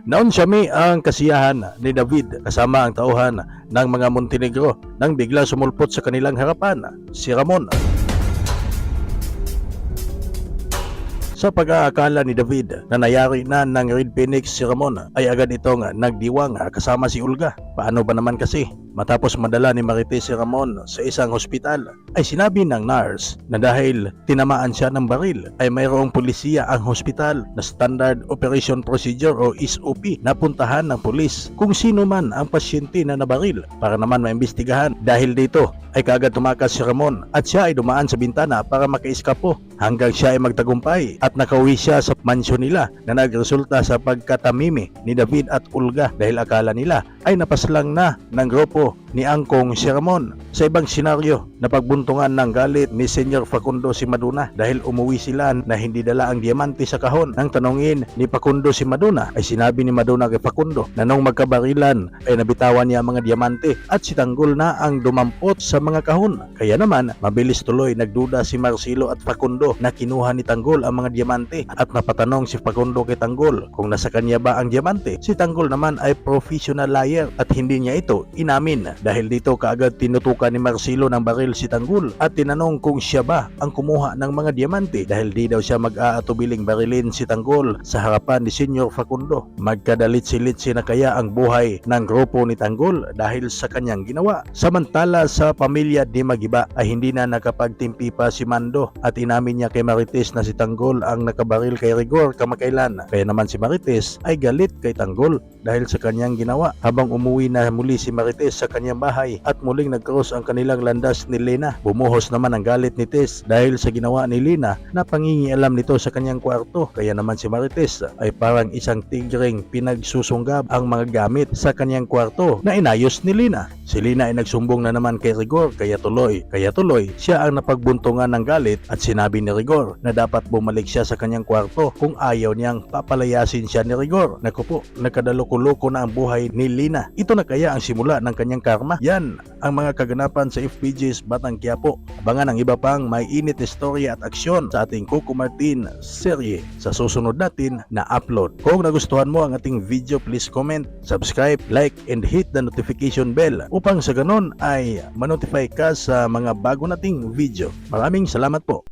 Naon siyami ang kasiyahan ni David kasama ang tauhan ng mga Montenegro nang biglang sumulpot sa kanilang harapan si Ramon. Sa pag-aakala ni David na nayari na ng Red Phoenix si Ramon ay agad itong nagdiwang kasama si Olga. Paano ba naman kasi? Matapos madala ni Marites si Ramon sa isang hospital ay sinabi ng nurse na dahil tinamaan siya ng baril ay mayroong pulisiya ang hospital na Standard Operation Procedure o SOP na puntahan ng pulis kung sino man ang pasyente na nabaril para naman maimbestigahan. Dahil dito ay kaagad tumakas si Ramon at siya ay dumaan sa bintana para makaiskapo hanggang siya ay magtagumpay at nakauwi siya sa mansyon nila na nagresulta sa pagkatamimi ni David at Olga dahil akala nila ay napaslang na ng grupo ni Angkong si Ramon. Sa ibang senaryo, napagbuntungan ng galit ni Senyor Facundo si Maduna dahil umuwi sila na hindi dala ang diamante sa kahon. Nang tanongin ni Facundo si Maduna ay sinabi ni Maduna kay Facundo na nung magkabarilan ay nabitawan niya ang mga diamante at si Tanggol na ang dumampot sa mga kahon. Kaya naman mabilis tuloy nagduda si Marcelo at Facundo na kinuha ni Tanggol ang mga diamante at napatanong si Facundo kay Tanggol kung nasa kanya ba ang diamante. Si Tanggol naman ay professional liar at hindi niya ito inamin. Dahil dito kaagad tinutukan ni Marcelo ng baril si Tanggol at tinanong kung siya ba ang kumuha ng mga diamante dahil di daw siya mag-aatubiling barilin si Tanggol sa harapan ni Senyor Facundo. Magkadalit-silitsi na kaya ang buhay ng grupo ni Tanggol dahil sa kanyang ginawa. Samantala sa pamilya ni Magiba ay hindi na nakapagtimpi pa si Mando at inamin niya kay Marites na si Tanggol ang nakabaril kay Rigor kamakailan. Kaya naman si Marites ay galit kay Tanggol dahil sa kanyang ginawa. Habang umuwi na muli si Marites sa kanyang bahay at muling nagcross ang kanilang landas ni Lena, bumuhos naman ang galit ni Tess dahil sa ginawa ni Lena na pangingialam nito sa kanyang kwarto. Kaya naman si Marites ay parang isang tigreng pinagsusunggab ang mga gamit sa kanyang kwarto na inayos ni Lena. Si Lena ay nagsumbong na naman kay Rigor kaya tuloy siya ang napagbuntungan ng galit at sinabi ni Rigor na dapat bumalik siya sa kanyang kwarto kung ayaw niyang papalayasin siya ni Rigor. Naku po, nakadaluko-luko na ang buhay ni Lena. Ito na kaya ang simula ng kanyang karma? Yan ang mga kaganapan sa FPJ's Batang Quiapo. Abangan ang iba pang may init na storya at aksyon sa ating Coco Martin serye sa susunod natin na upload. Kung nagustuhan mo ang ating video, please comment, subscribe, like, and hit the notification bell upang sa ganon ay manotify ka sa mga bago nating video. Maraming salamat po.